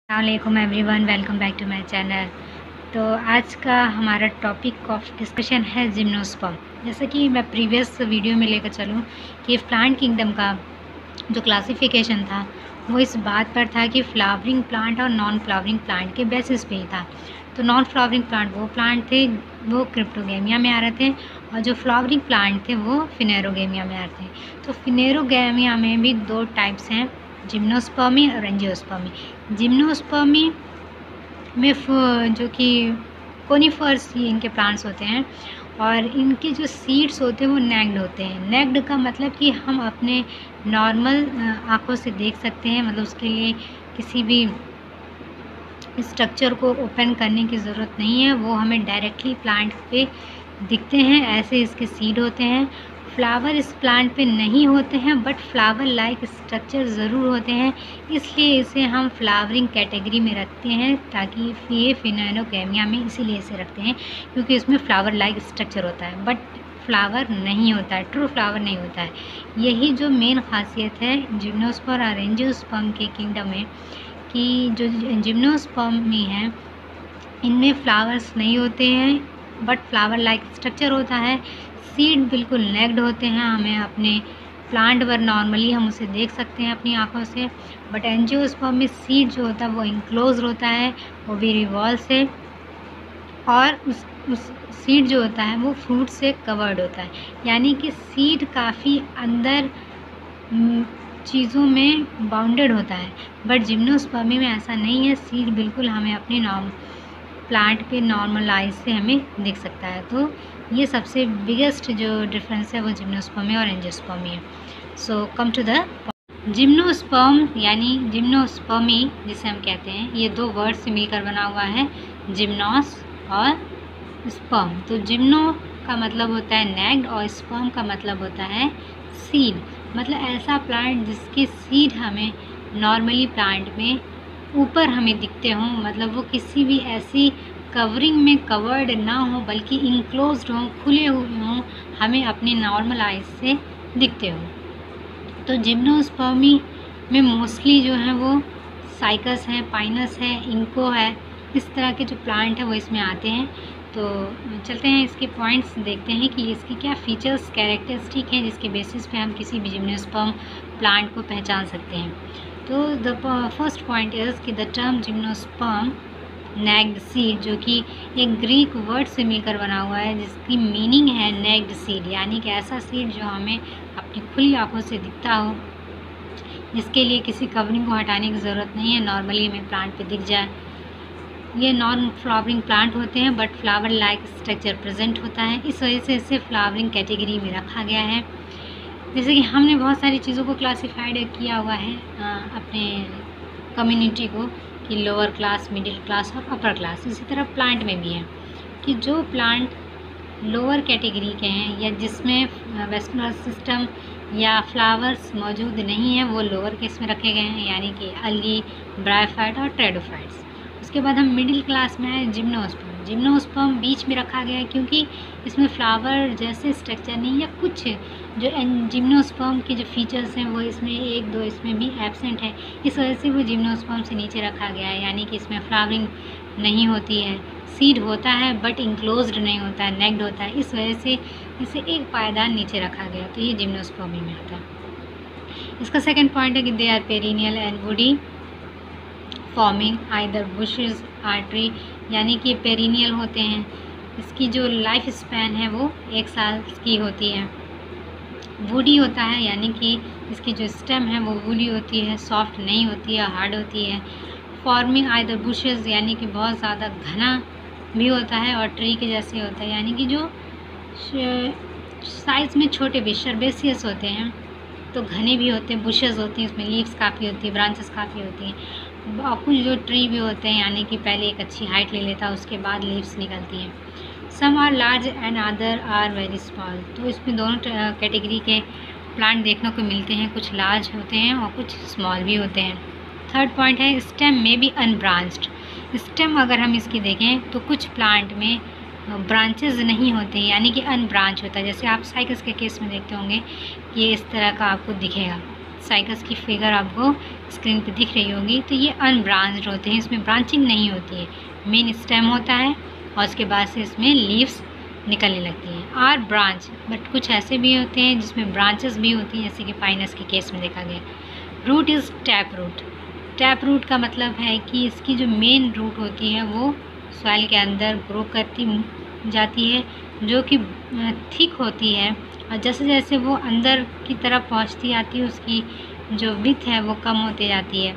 अस्सलाम everyone, welcome back to my channel. तो आज का हमारा टॉपिक ऑफ डिस्कशन है जिम्नोस्पर्म। जैसा कि मैं प्रीवियस वीडियो में लेकर चलूँ कि प्लांट किंगडम का जो क्लासिफिकेशन था वो इस बात पर था कि फ्लावरिंग प्लांट और नॉन फ्लावरिंग प्लांट के बेसिस पे ही था। तो नॉन फ्लावरिंग प्लांट वो प्लांट थे वो क्रिप्टोगेमिया में आ रहे थे, और जो फ्लावरिंग प्लांट थे वो फिनेरोगेमिया में आ रहे थे। तो फिनेरोगेमिया में भी दो टाइप्स हैं, जिम्नोस्पर्मी और एंजियोस्पर्मी। जिम्नोस्पर्मी में जो कि कोनिफर्स ही इनके प्लांट्स होते हैं, और इनके जो सीड्स होते हैं वो नेक्ड होते हैं। नेक्ड का मतलब कि हम अपने नॉर्मल आँखों से देख सकते हैं, मतलब उसके लिए किसी भी स्ट्रक्चर को ओपन करने की ज़रूरत नहीं है, वो हमें डायरेक्टली प्लांट पे दिखते हैं। ऐसे इसके सीड होते हैं। फ्लावर इस प्लांट पे नहीं होते हैं, बट फ्लावर लाइक स्ट्रक्चर ज़रूर होते हैं, इसलिए इसे हम फ्लावरिंग कैटेगरी में रखते हैं। ताकि ये फिनेरोगेमिया में इसीलिए इसे रखते हैं क्योंकि इसमें फ्लावर लाइक स्ट्रक्चर होता है, बट फ्लावर नहीं होता है, ट्रू फ्लावर नहीं होता है। यही जो मेन खासियत है जिम्नोस्पर्म और एंजियोस्पर्म के किंगडम में, कि जो जिम्नोस्पर्मी है इनमें फ्लावर्स नहीं होते हैं, बट फ्लावर लाइक स्ट्रक्चर होता है। सीड बिल्कुल नेक्ड होते हैं, हमें अपने प्लांट पर नॉर्मली हम उसे देख सकते हैं अपनी आँखों से। बट एंजियोस्पर्म में सीड जो होता है वो इनक्लोज होता है, वो भी रिवॉल से, और उस सीड जो होता है वो फ्रूट से कवर्ड होता है। यानी कि सीड काफ़ी अंदर चीज़ों में बाउंडेड होता है, बट जिम्नोस्पर्मी में ऐसा नहीं है। सीड बिल्कुल हमें अपने प्लांट पे नॉर्मल आइज से हमें दिख सकता है। तो ये सबसे बिगेस्ट जो डिफरेंस है वो जिम्नोस्पर्मी और एंजियोस्पर्मी है। सो कम टू द जिम्नोस्पर्म यानी जिम्नोस्पर्मी जिसे हम कहते हैं, ये दो वर्ड से मिलकर बना हुआ है, जिम्नोस और स्पर्म। तो जिम्नो का मतलब होता है नेक्ड और स्पर्म का मतलब होता है सीड। मतलब ऐसा प्लांट जिसके सीड हमें नॉर्मली प्लांट में ऊपर हमें दिखते हों, मतलब वो किसी भी ऐसी कवरिंग में कवर्ड ना हो, बल्कि इनक्लोज्ड हों, खुले हुए हों, हमें अपने नॉर्मल आइज से दिखते हों। तो जिम्नोस्पर्मी में मोस्टली जो है वो साइकस है, पाइनस है, इंको है, इस तरह के जो प्लांट है वो इसमें आते हैं। तो चलते हैं इसके पॉइंट्स देखते हैं कि इसकी क्या फीचर्स कैरेक्टरिस्टिक हैं जिसके बेसिस पे हम किसी भी जिम्नोस्पर्म प्लांट को पहचान सकते हैं। तो द फर्स्ट पॉइंट इज़ कि the term gymnosperm naked seed, जो कि एक ग्रीक वर्ड से मिलकर बना हुआ है जिसकी मीनिंग है नेक्ड सीड, यानी कि ऐसा सीड जो हमें अपनी खुली आँखों से दिखता हो, जिसके लिए किसी कवरिंग को हटाने की ज़रूरत नहीं है, नॉर्मली हमें प्लांट पे दिख जाए। ये नॉन फ्लावरिंग प्लांट होते हैं, but flower like structure present होता है, इस वजह से इसे फ्लावरिंग कैटेगरी में रखा गया है। जैसे कि हमने बहुत सारी चीज़ों को क्लासिफाइड किया हुआ है अपने कम्युनिटी को, कि लोअर क्लास, मिडिल क्लास और अपर क्लास। इसी तरह प्लांट में भी है कि जो प्लांट लोअर कैटेगरी के हैं या जिसमें वेस्कुलर सिस्टम या फ्लावर्स मौजूद नहीं है, वो लोअर केस में रखे गए हैं, यानी कि अलगी, ब्रायोफाइट और ट्रेडोफाइट्स। उसके बाद हम मिडिल क्लास में है जिम्नोस्पर्म। जिम्नोस्पर्म बीच में रखा गया है क्योंकि इसमें फ्लावर जैसे स्ट्रक्चर नहीं, या कुछ जो जिम्नोस्पर्म के जो फीचर्स हैं वो इसमें एक दो इसमें भी एब्सेंट है, इस वजह से वो जिम्नोस्पर्म से नीचे रखा गया है। यानी कि इसमें फ्लावरिंग नहीं होती है, सीड होता है बट इंक्लोज्ड नहीं होता है, नेक्ड होता है, इस वजह से इसे एक पायदान नीचे रखा गया। तो ये जिम्नोस्पर्मी में आता है। इसका सेकेंड पॉइंट है कि they are perennial and woody forming either bushes or tree, यानी कि पेरिनियल होते हैं। इसकी जो लाइफ स्पैन है वो 1 साल की होती है। वुडी होता है, यानी कि इसकी जो स्टेम है वो वुडी होती है, सॉफ्ट नहीं होती है, हार्ड होती है। फॉर्मिंग आइदर बुशेस, यानी कि बहुत ज़्यादा घना भी होता है, और ट्री के जैसे होता है, यानी कि जो साइज़ में छोटे भी शर्बेसियस होते हैं, तो घने भी होते हैं, बुशेस होती हैं, उसमें लीव्स काफ़ी होती है, ब्रांचेस काफ़ी होती हैं। और कुछ जो ट्री भी होते हैं, यानी कि पहले एक अच्छी हाइट ले लेता है, उसके बाद लीव्स निकलती हैं। Some are large and other are very small. तो इसमें दोनों कैटेगरी के प्लांट देखने को मिलते हैं, कुछ लार्ज होते हैं और कुछ स्मॉल भी होते हैं। थर्ड पॉइंट है स्टेम में बी अनब्रांच्ड। स्टेम अगर हम इसकी देखें तो कुछ प्लांट में ब्रांचेस नहीं होते, यानी कि अनब्रांच होता है। जैसे आप साइकस के केस में देखते होंगे, ये इस तरह का आपको दिखेगा, साइकस की फिगर आपको स्क्रीन पे दिख रही होगी। तो ये अनब्रांच्ड होते हैं, इसमें ब्रांचिंग नहीं होती है, मेन स्टेम होता है और उसके बाद से इसमें लीव्स निकलने लगती हैं। आर ब्रांच, बट कुछ ऐसे भी होते हैं जिसमें ब्रांचेस भी होती हैं, जैसे कि पाइनस के केस में देखा गया। Root is tap root. Tap root का मतलब है कि इसकी जो मेन रूट होती है वो सॉइल के अंदर ग्रो करती जाती है, जो कि थिक होती है, और जैसे जैसे वो अंदर की तरफ पहुंचती आती है उसकी जो विड्थ है वो कम होती जाती है।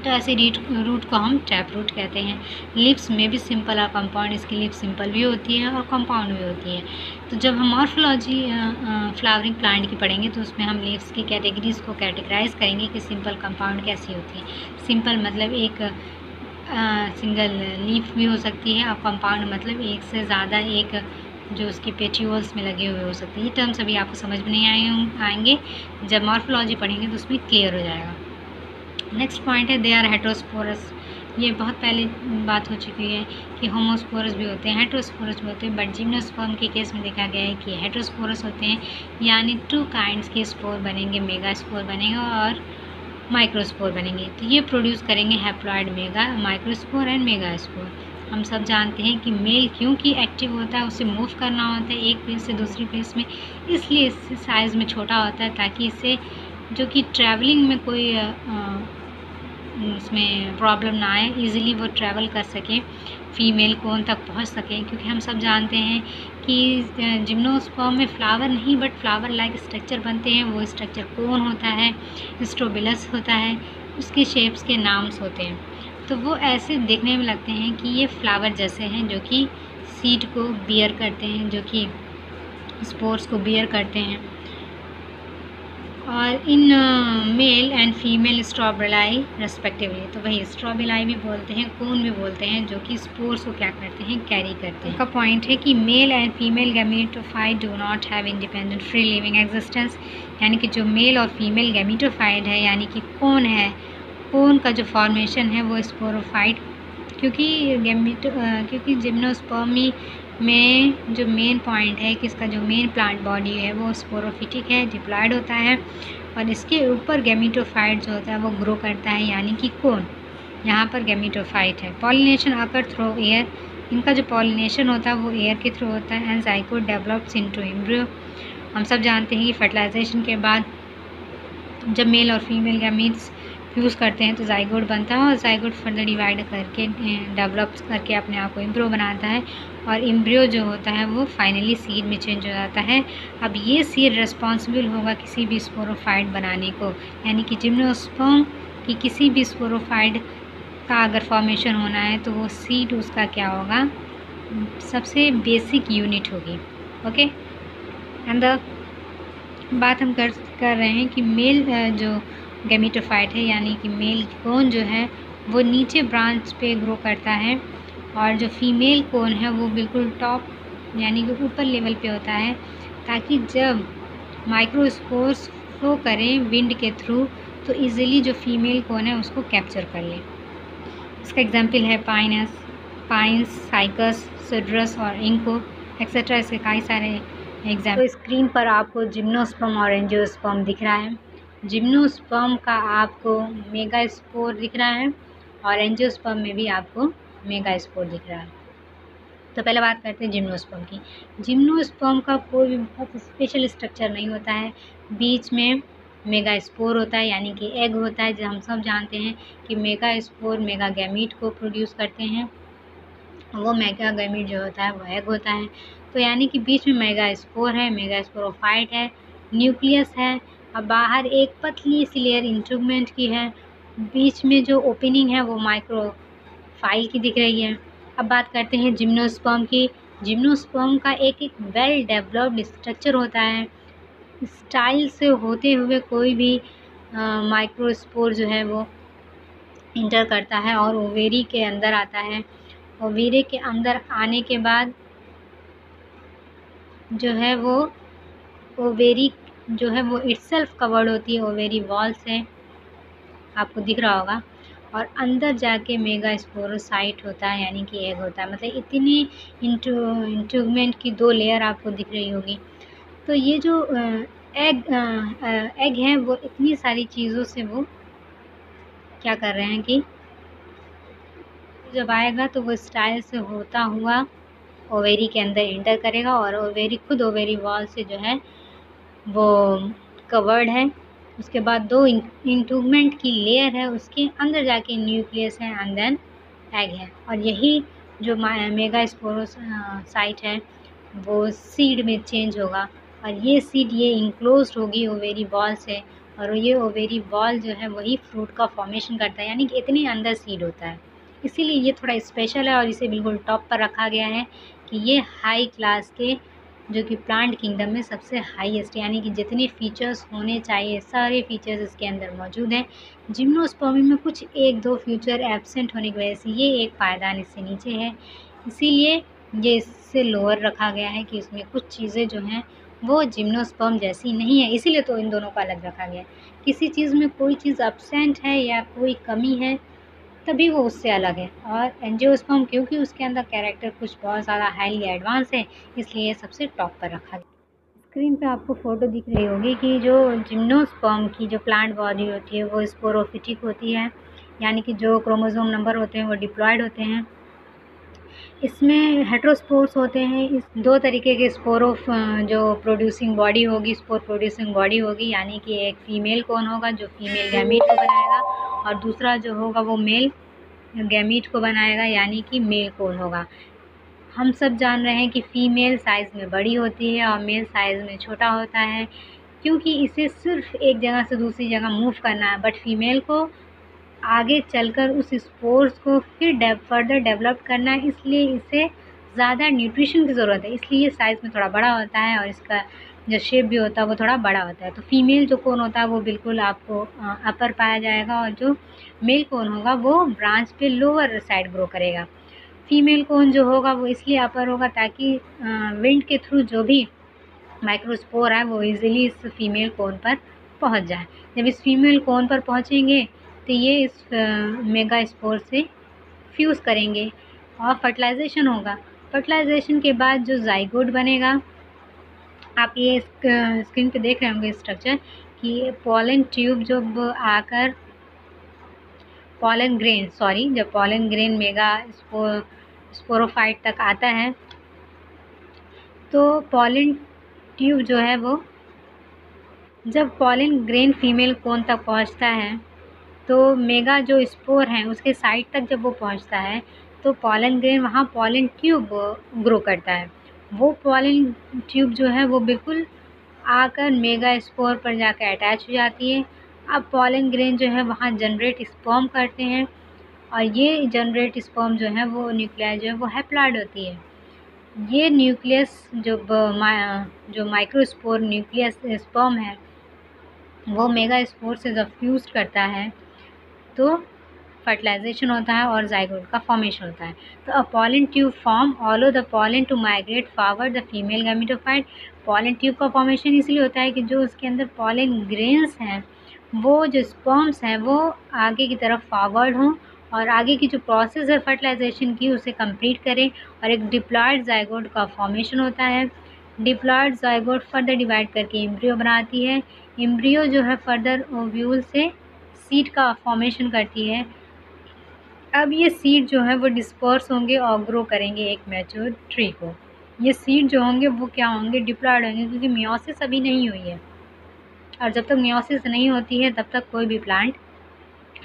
तो ऐसे रूट को हम टैप रूट कहते हैं। लिप्स में भी सिंपल और कंपाउंड, इसकी लिप्स सिंपल भी होती है और कंपाउंड भी होती है। तो जब हम मॉर्फोलॉजी फ्लावरिंग प्लांट की पढ़ेंगे तो उसमें हम लिप्स की कैटेगरीज को कैटेगराइज करेंगे कि सिंपल कंपाउंड कैसी होती है। सिंपल मतलब एक सिंगल लीफ भी हो सकती है, और कंपाउंड मतलब एक से ज़्यादा एक जो उसकी पेटियोल्स में लगे हुए हो सकते हैं। ये टर्म्स अभी आपको समझ में नहीं आएंगे, जब मॉर्फोलॉजी पढ़ेंगे तो उसमें क्लियर हो जाएगा। नेक्स्ट पॉइंट है दे आर हेटरोस्पोरस। ये बहुत पहले बात हो चुकी है कि होमोस्पोरस भी होते हैं, हेटरोस्पोरस भी होते हैं, बट जिम्नोस्पर्म के केस में देखा गया है कि हेटरोस्पोरस होते हैं, यानी 2 काइंड्स के स्पोर बनेंगे, मेगा स्पोर बनेगा और माइक्रोस्पोर बनेंगे। तो ये प्रोड्यूस करेंगे haploid mega microspore and mega spore. हम सब जानते हैं कि मेल क्योंकि एक्टिव होता है, उसे मूव करना होता है एक प्लेस से दूसरी प्लेस में, इसलिए इससे साइज़ में छोटा होता है, ताकि इसे जो कि ट्रैवलिंग में कोई इसमें प्रॉब्लम ना आए, इजीली वो ट्रैवल कर सके, फीमेल कोन तक पहुंच सके। क्योंकि हम सब जानते हैं कि जिम्नोस्पर्म में फ्लावर नहीं बट फ्लावर लाइक स्ट्रक्चर बनते हैं। वो स्ट्रक्चर कोन होता है, स्ट्रोबिलस होता है, उसके शेप्स के नाम्स होते हैं। तो वो ऐसे देखने में लगते हैं कि ये फ्लावर जैसे हैं, जो कि सीड को बियर करते हैं, जो कि स्पोर्स को बियर करते हैं। और in male and female स्ट्रॉबिलाई respectively, तो वही स्ट्रॉबिलाई भी बोलते हैं, कोन भी बोलते हैं, जो कि स्पोर्स को क्या करते हैं, कैरी करते हैं। का पॉइंट है कि male and female gametophyte do not have independent free living existence, यानी कि जो मेल और फीमेल गैमेटोफाइट है, यानी कि कोन है, कोन का जो फॉर्मेशन है वो स्पोरोफाइट, क्योंकि जिम्नोस्पर्मी में जो मेन पॉइंट है कि इसका जो मेन प्लांट बॉडी है वो स्पोरोफिटिक है, डिप्लॉयड होता है, और इसके ऊपर गैमेटोफाइट जो होता है वो ग्रो करता है, यानी कि कोन। यहाँ पर गैमेटोफाइट है। पॉलिनेशन अकर थ्रू एयर, इनका जो पॉलिनेशन होता है वो एयर के थ्रू होता है। And zygote develops into embryo. हम सब जानते हैं कि फर्टिलाइजेशन के बाद जब मेल और फीमेल गैमीट्स फ्यूज़ करते हैं तो जाइगोट बनता है, और जाइगोट फर्दर डिवाइड करके डेवलप करके अपने आप को एम्ब्रियो बनाता है, और एम्ब्रियो जो होता है वो फाइनली सीड में चेंज हो जाता है। अब ये सीड रिस्पॉन्सिबल होगा किसी भी स्पोरोफाइट बनाने को, यानी कि जिम्नोस्पर्म की किसी भी स्पोरोफाइट का अगर फॉर्मेशन होना है तो वो सीड उसका क्या होगा, सबसे बेसिक यूनिट होगी। ओके, एंड द बात हम कर रहे हैं कि मेल जो गैमेटोफाइट है, यानी कि मेल कोन जो है वो नीचे ब्रांच पे ग्रो करता है, और जो फीमेल कोन है वो बिल्कुल टॉप यानी कि ऊपर लेवल पे होता है, ताकि जब माइक्रोस्पोर्स फ्लो करें विंड के थ्रू तो इजीली जो फीमेल कोन है उसको कैप्चर कर ले। इसका एग्जांपल है पाइन्स, साइकस, सिड्रस और इंको एक्सेट्रा। इसके कई सारे एग्जाम्पल। तो स्क्रीन पर आपको जिम्नोस्पर्म और एंजियोस्पर्म दिख रहा है। जिम्नोस्पर्म का आपको मेगा स्पोर दिख रहा है, और एंजियोस्पर्म में भी आपको मेगा स्पोर दिख रहा है। तो पहले बात करते हैं जिम्नोस्पर्म की। जिम्नोस्पर्म का कोई भी बहुत स्पेशल स्ट्रक्चर नहीं होता है, बीच में मेगा स्पोर होता है, यानी कि एग होता है। जो हम सब जानते हैं कि मेगा स्पोर मेगा गैमीट को प्रोड्यूस करते हैं, वो मेगा गैमीट जो होता है वो एग होता है। तो यानी कि बीच में मेगा स्पोर है, मेगा स्पोरोफाइट है, न्यूक्लियस है, अब बाहर एक पतली सी लेयर इंट्रूगमेंट की है, बीच में जो ओपनिंग है वो माइक्रोफाइल की दिख रही है। अब बात करते हैं जिम्नोस्पर्म की। जिम्नोस्पर्म का एक वेल डेवलप्ड स्ट्रक्चर होता है, स्टाइल से होते हुए कोई भी माइक्रोस्पोर जो है वो इंटर करता है और ओवेरी के अंदर आता है। ओवेरी के अंदर आने के बाद जो है वो ओवेरी जो है वो इटसेल्फ कवर्ड होती है ओवेरी वॉल से, आपको दिख रहा होगा, और अंदर जाके मेगा स्पोरोसाइट होता है, यानी कि एग होता है। मतलब इतनी इंट्रूगमेंट की 2 लेयर आपको दिख रही होगी। तो ये जो एग हैं वो इतनी सारी चीज़ों से वो क्या कर रहे हैं कि जब आएगा तो वो स्टाइल से होता हुआ ओवेरी के अंदर एंटर करेगा और ओवेरी खुद ओवेरी वॉल से जो है वो कवर्ड है। उसके बाद 2 इंटूबमेंट की लेयर है, उसके अंदर जाके न्यूक्लियस है एंड देन एग है। और यही जो मेगा स्पोरोसाइट है वो सीड में चेंज होगा और ये सीड ये इंक्लोज्ड होगी ओवेरी वॉल से और ये ओवेरी वॉल जो है वही फ्रूट का फॉर्मेशन करता है, यानी कि इतने अंदर सीड होता है। इसीलिए ये थोड़ा स्पेशल है और इसे बिल्कुल टॉप पर रखा गया है कि ये हाई क्लास के जो कि प्लांट किंगडम में सबसे हाईएस्ट, यानी कि जितने फीचर्स होने चाहिए सारे फीचर्स इसके अंदर मौजूद हैं। जिम्नोस्पर्म में कुछ 1-2 फीचर एब्सेंट होने की वजह से ये एक पायदान इससे नीचे है, इसीलिए ये इससे लोअर रखा गया है कि इसमें कुछ चीज़ें जो हैं वो जिम्नोस्पर्म जैसी नहीं है, इसीलिए तो इन दोनों को अलग रखा गया है। किसी चीज़ में कोई चीज़ एब्सेंट है या कोई कमी है तभी वो उससे अलग है। और एंजियोस्पर्म क्योंकि उसके अंदर कैरेक्टर कुछ बहुत ज़्यादा हाईली एडवांस है, इसलिए ये सबसे टॉप पर रखा गया। स्क्रीन पे आपको फ़ोटो दिख रही होगी कि जो जिम्नोस्पर्म की जो प्लांट बॉडी होती है वो स्पोरोफिटिक होती है, यानी कि जो क्रोमोसोम नंबर होते हैं वो डिप्लॉयड होते हैं। इसमें हेटेरोस्पोर्स होते हैं। इस 2 तरीके के जो प्रोड्यूसिंग बॉडी होगी, स्पोर प्रोड्यूसिंग बॉडी होगी, यानी कि एक फ़ीमेल कोन होगा जो फीमेल गैमीट को बनाएगा और दूसरा जो होगा वो मेल गैमीट को बनाएगा, यानी कि मेल कोन होगा। हम सब जान रहे हैं कि फ़ीमेल साइज़ में बड़ी होती है और मेल साइज़ में छोटा होता है, क्योंकि इसे सिर्फ एक जगह से दूसरी जगह मूव करना है, बट फीमेल को आगे चलकर उस स्पोर्स को फिर फर्दर डेवलप करना है, इसलिए इसे ज़्यादा न्यूट्रिशन की ज़रूरत है, इसलिए ये साइज़ में थोड़ा बड़ा होता है और इसका जो शेप भी होता है वो थोड़ा बड़ा होता है। तो फीमेल जो कोन होता है वो बिल्कुल आपको अपर पाया जाएगा और जो मेल कोन होगा वो ब्रांच पे लोअर साइड ग्रो करेगा। फीमेल कोन जो होगा वो इसलिए अपर होगा ताकि विंड के थ्रू जो भी माइक्रोस्पोर है वो इजीली इस फीमेल कोन पर पहुंच जाए। जब इस फीमेल कोन पर पहुंचेंगे तो ये इस मेगा स्पोर से फ्यूज़ करेंगे और फर्टिलाइजेशन होगा। फर्टिलाइजेशन के बाद जो जाइगोट बनेगा, आप ये स्क्रीन पे देख रहे होंगे स्ट्रक्चर कि पॉलन ट्यूब जब आकर जब पॉलन ग्रेन मेगा स्पोरोफाइट तक आता है तो पॉलन ट्यूब जो है वो जब पॉलन ग्रेन फीमेल कोन तक पहुंचता है तो मेगा जो स्पोर हैं उसके साइड तक जब वो पहुंचता है तो पॉलन ग्रेन वहाँ पॉलन ट्यूब ग्रो करता है। वो पॉलन ट्यूब जो है वो बिल्कुल आकर मेगा स्पोर पर जाकर अटैच हो जाती है। अब पॉलन ग्रेन जो है वहाँ जनरेट स्पर्म करते हैं और ये जनरेट स्पर्म जो है वो न्यूक्लियस जो है वो हैप्लॉइड होती है। ये न्यूक्लियस जो माइक्रोस्पोर न्यूक्लियस स्पर्म है वो मेगा स्पोर से जब फ्यूज करता है तो फर्टिलाइजेशन होता है और जाइगोट का फॉर्मेशन होता है। तो a pollen tube form allow the pollen to migrate forward the female gametophyte. Pollen tube का फॉर्मेशन इसलिए होता है कि जो उसके अंदर पॉलन ग्रेन्स हैं वो जो स्पर्म्स हैं वो आगे की तरफ फॉरवर्ड हों और आगे की जो प्रोसेस है फर्टिलाइजेशन की उसे कंप्लीट करें और एक डिप्लॉयड जाइगोट का फॉर्मेशन होता है। डिप्लॉयड जाइगोट फर्दर डिवाइड करके एम्ब्रियो बनाती है। एम्ब्रियो जो है फर्दर ओव्यूल से सीड का फॉर्मेशन करती है। अब ये सीड जो है वो डिस्पर्स होंगे और ग्रो करेंगे एक मैच्योर ट्री को। ये सीड जो होंगे वो क्या होंगे, डिप्लॉयड होंगे, क्योंकि मियोसिस अभी नहीं हुई है और जब तक मियोसिस नहीं होती है तब तक कोई भी प्लांट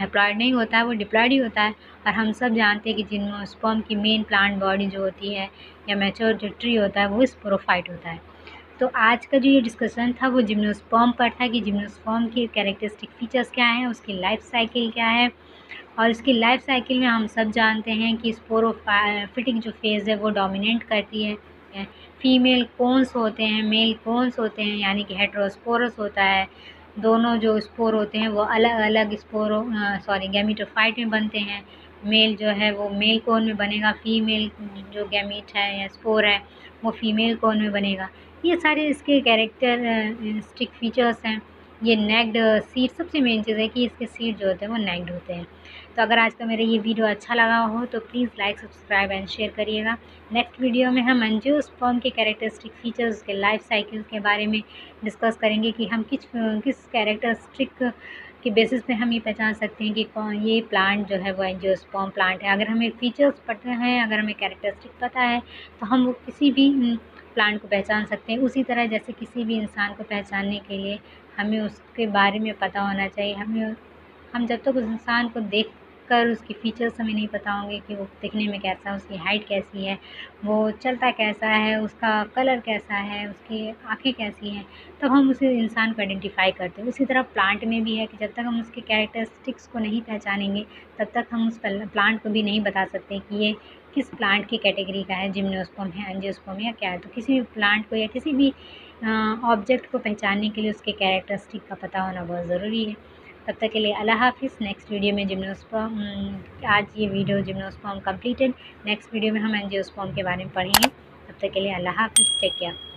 हैप्लॉयड नहीं होता है, वो डिप्लॉयड ही होता है। और हम सब जानते हैं कि जिम्नोस्पर्म की मेन प्लांट बॉडी जो होती है या मैच्योर जो ट्री होता है वो स्पोरोफाइट होता है। तो आज का जो ये डिस्कशन था वो जिम्नोस्पर्म पर था कि जिम्नोस्पर्म की कैरेक्टरिस्टिक फीचर्स क्या हैं, उसकी लाइफ साइकिल क्या है। और इसकी लाइफ साइकिल में हम सब जानते हैं कि स्पोरोफिटिक जो फेज़ है वो डोमिनेट करती है। फीमेल कोन्स होते हैं, मेल कोन्स होते हैं, यानी कि हेटेरोस्पोरस होता है। दोनों जो स्पोर होते हैं वो अलग अलग गैमेटोफाइट में बनते हैं। मेल जो है वो मेल कोन में बनेगा, फीमेल जो गैमीट है या स्पोर है वो फीमेल कोन में बनेगा। ये सारे इसके कैरेक्टरिस्टिक फीचर्स हैं। ये नेक्ड सीड, सबसे मेन चीज़ है कि इसके सीड जो होते हैं वो नेक्ड होते हैं। तो अगर आज का मेरा ये वीडियो अच्छा लगा हो तो please like, subscribe and share करिएगा। नेक्स्ट वीडियो में हम एंजियोस्पर्म के कैरेक्टरिस्टिक फीचर्स, उसके लाइफ साइकिल के बारे में डिस्कस करेंगे कि हम किस कैरेक्टरिस्टिक के बेसिस पे हम ये पहचान सकते हैं कि कौन ये प्लांट जो है वो एंजियोस्पर्म प्लांट है। अगर हमें फीचर्स पता हैं, अगर हमें कैरेक्टरिस्टिक पता है, तो हम वो किसी भी प्लांट को पहचान सकते हैं। उसी तरह जैसे किसी भी इंसान को पहचानने के लिए हमें उसके बारे में पता होना चाहिए। हम जब तक उस इंसान को देखकर उसकी फ़ीचर्स हमें नहीं पता होंगे कि वो दिखने में कैसा है, उसकी हाइट कैसी है, वो चलता कैसा है, उसका कलर कैसा है, उसकी आँखें कैसी हैं, तब हम उस इंसान को आइडेंटिफ़ाई करते हैं। उसी तरह प्लांट में भी है कि जब तक हम उसके कैरेक्टरिस्टिक्स को नहीं पहचानेंगे, तब तक हम उस प्लांट को भी नहीं बता सकते कि ये किस प्लांट की कैटेगरी का है, जिम्नोस्पर्म है, एंजियोस्पर्म या क्या है। तो किसी भी प्लांट को या किसी भी ऑब्जेक्ट को पहचानने के लिए उसके कैरेक्टरिस्टिक का पता होना बहुत ज़रूरी है। तब तक के लिए अल्लाह हाफ़िज़। नेक्स्ट वीडियो में जिम्नोस्पर्म, आज ये video gymnosperm completed. Next video में हम एंजियोस्पर्म के बारे में पढ़ेंगे। तब तक के लिए अल्लाह हाफ़िज़, टेक केयर।